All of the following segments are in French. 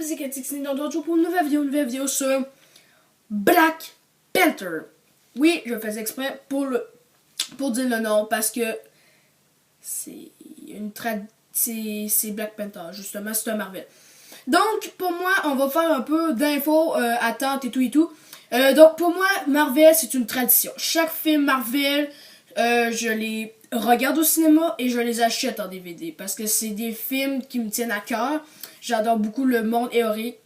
c'est Catixine dans d'autres jours pour une nouvelle vidéo sur Black Panther. Oui, je faisais exprès pour dire le nom parce que c'est Black Panther, justement, c'est un Marvel. Donc, pour moi, on va faire un peu d'infos, attentes et tout. Donc, pour moi, Marvel, c'est une tradition. Chaque film Marvel, je les regarde au cinéma et je les achète en DVD parce que c'est des films qui me tiennent à cœur. J'adore beaucoup le monde héroïque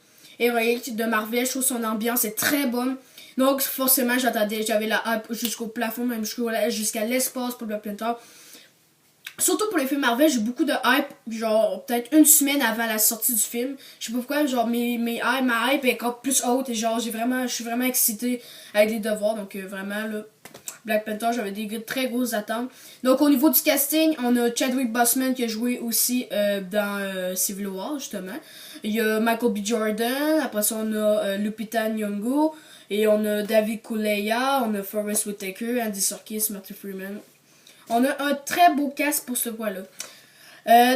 de Marvel. Je trouve son ambiance est très bonne. Donc, forcément, j'avais la hype jusqu'au plafond, même jusqu'à l'espace pour Black Panther. Surtout pour les films Marvel, j'ai beaucoup de hype, genre peut-être une semaine avant la sortie du film. Je sais pas pourquoi, genre ma hype est encore plus haute et genre je suis vraiment excitée avec les devoirs. Donc vraiment là, Black Panther, j'avais des très grosses attentes. Donc au niveau du casting, on a Chadwick Boseman qui a joué aussi dans Civil War justement. Il y a Michael B. Jordan, après ça on a Lupita Nyong'o et on a David Coulier, on a Forest Whitaker, Andy Serkis, Martin Freeman. On a un très beau cast pour ce point-là.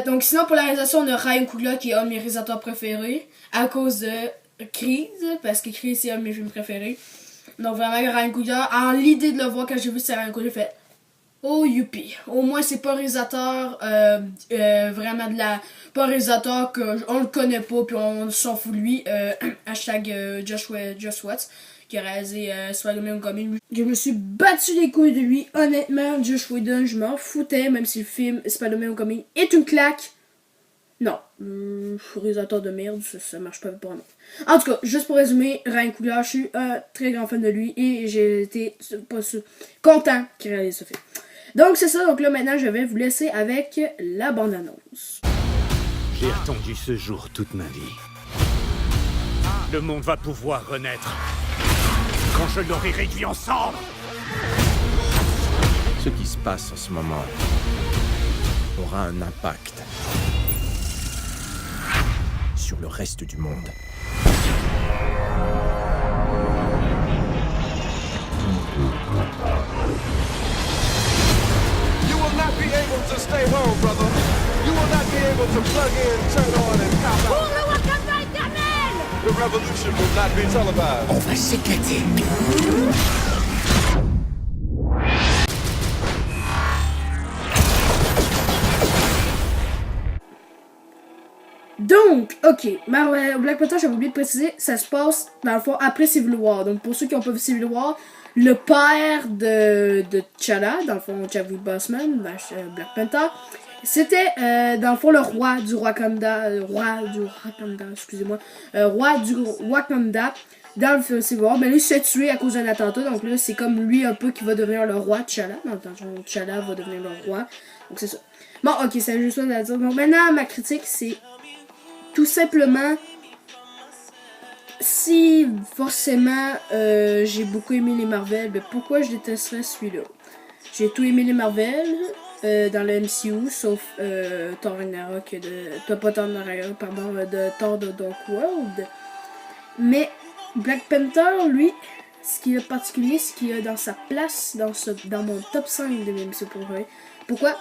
Donc sinon pour la réalisation, on a Ryan Coogler qui est un de mes réalisateurs préférés à cause de Creed, parce que Creed c'est un de mes films préférés. Donc vraiment Ryan Coogler, en l'idée de le voir quand j'ai vu c'est Ryan Coogler, j'ai fait oh youpi. Au moins c'est pas un réalisateur vraiment pas un réalisateur qu'on le connaît pas puis on s'en fout de lui. Hashtag Josh Watts qui a réalisé Spider-Man Homecoming. Je me suis battu les couilles de lui. Honnêtement, Josh Whedon, je m'en foutais, même si le film Spider-Man Homecoming est une claque. Non, réalisateur de merde, ça marche pas pour moi. En tout cas, juste pour résumer, Ryan Coogler, je suis un très grand fan de lui et j'ai été content qu'il réalise ce film. Donc c'est ça, donc là maintenant je vais vous laisser avec la bande-annonce. J'ai attendu ce jour toute ma vie. Le monde va pouvoir renaître quand je l'aurai réduit en cendres. Ce qui se passe en ce moment aura un impact sur le reste du monde. You will not be able to stay home, brother. You will not be able to plug in, turn on, and cop out. The revolution will not be televised. On va s'éclater. Donc, ok, Black Panther, j'avais oublié de préciser, ça se passe dans le fond après Civil War. Donc pour ceux qui n'ont pas vu Civil War, le père de T'Challa, dans le fond Chadwick Boseman, Black Panther, c'était dans le fond le roi du Wakanda, roi du Wakanda dans le film Civil War. Mais lui il s'est tué à cause d'un attentat, donc là c'est comme lui un peu qui va devenir le roi T'Challa. Dans le temps, T'Challa va devenir le roi, donc c'est ça. Bon, ok, c'est juste ça à dire. Donc maintenant ma critique c'est tout simplement, si forcément j'ai beaucoup aimé les Marvel, ben pourquoi je détesterais celui-là? J'ai tout aimé les Marvel dans le MCU, sauf Thor Ragnarok de Thor de Dark World. Mais Black Panther, lui, ce qui est particulier, c'est qu'il a dans sa place dans mon top 5 de mes MCU préférés. Pourquoi?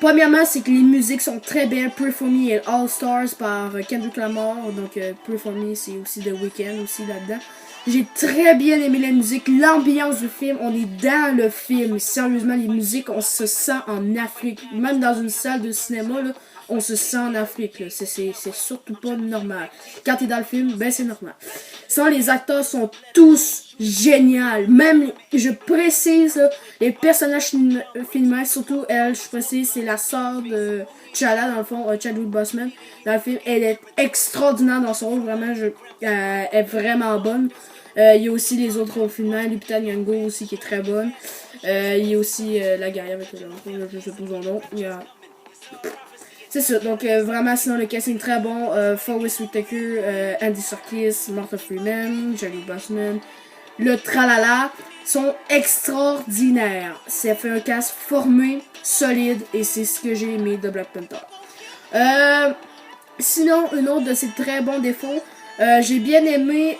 Premièrement, c'est que les musiques sont très belles. Pray For Me et All Stars par Kendrick Lamar. Donc, Pray For Me, c'est aussi The Weeknd aussi là-dedans. J'ai très bien aimé la musique, l'ambiance du film. On est dans le film. Sérieusement, les musiques, on se sent en Afrique. Même dans une salle de cinéma, là, on se sent en Afrique. C'est surtout pas normal. Quand t'es dans le film, ben c'est normal. Sinon, les acteurs sont tous géniaux. Même, je précise, là, les personnages filmés, surtout elle, je précise, c'est la sœur de T'Challa, dans le fond, Chadwick Boseman. Dans le film, elle est extraordinaire dans son rôle. Vraiment, elle est vraiment bonne. Il y a aussi les autres rôles filmés, Lupita Nyong'o aussi qui est très bonne. Il y a aussi la guerrière avec le je sais pas son nom. C'est ça, donc vraiment sinon le casting très bon, Forest Whitaker, Andy Serkis, Martin Freeman, Chadwick Boseman, le tralala sont extraordinaires. Ça fait un cast formé, solide et c'est ce que j'ai aimé de Black Panther. Sinon, une autre de ses très bons défauts, j'ai bien aimé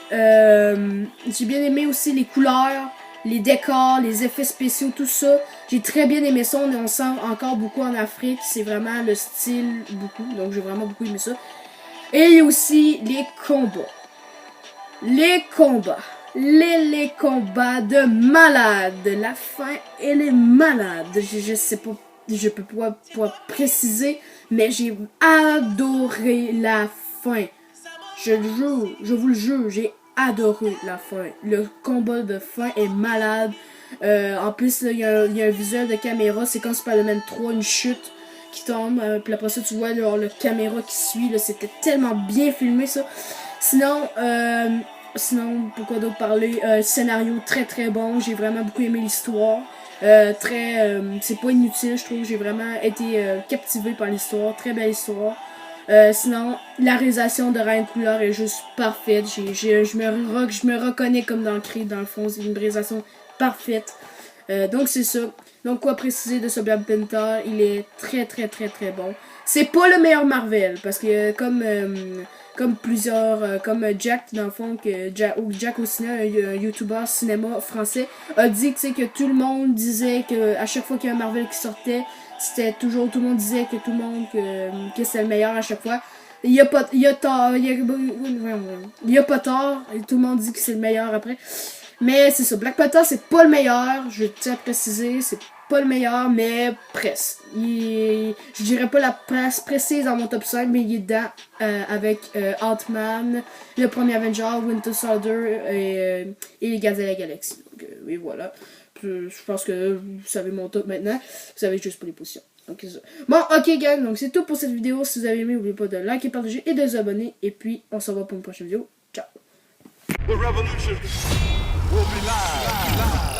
aussi les couleurs, les décors, les effets spéciaux, tout ça. J'ai très bien aimé ça. On sent encore beaucoup en Afrique. C'est vraiment le style beaucoup. Donc j'ai vraiment beaucoup aimé ça. Et aussi les combats. Les combats. Les combats de malade. La fin, elle est malade. Je sais pas, je peux pas préciser, mais j'ai adoré la fin. Je le jure, je vous le jure, j'ai adoré la fin. Le combat de fin est malade. En plus, il y a un visuel de caméra, c'est comme Spider-Man 3, une chute qui tombe. Puis après ça, tu vois genre, le caméra qui suit. C'était tellement bien filmé, ça. Sinon, pourquoi d'autre parler? Scénario très très bon. J'ai vraiment beaucoup aimé l'histoire. C'est pas inutile, je trouve. J'ai vraiment été captivé par l'histoire. Très belle histoire. Sinon, la réalisation de Ryan Coogler est juste parfaite. Je me reconnais comme dans Creed, dans le fond. C'est une réalisation parfaite. Donc, c'est ça. Donc, quoi préciser de ce Black Panther? Il est très, très, très, très bon. C'est pas le meilleur Marvel, parce que comme plusieurs, comme Jack, dans le fond, Jack au cinéma, un YouTuber cinéma français, a dit que tout le monde disait que à chaque fois qu'il y a un Marvel qui sortait, c'était toujours, tout le monde disait que tout le monde, que c'était le meilleur à chaque fois. Il y a pas tort, et tout le monde dit que c'est le meilleur après. Mais c'est ça, Black Panther c'est pas le meilleur, je tiens à préciser, c'est pas le meilleur, mais presque. Je dirais pas la place précise dans mon top 5, mais il est dedans avec Ant-Man, le premier Avenger, Winter Soldier et les Gardiens de la Galaxie. Donc oui, voilà. Je pense que vous savez mon top maintenant. Vous savez juste pas les positions. Donc, c'est ça. Bon, ok, gang. Donc, c'est tout pour cette vidéo. Si vous avez aimé, n'oubliez pas de liker, partager et de vous abonner. Et puis, on se revoit pour une prochaine vidéo. Ciao. The revolution will be live.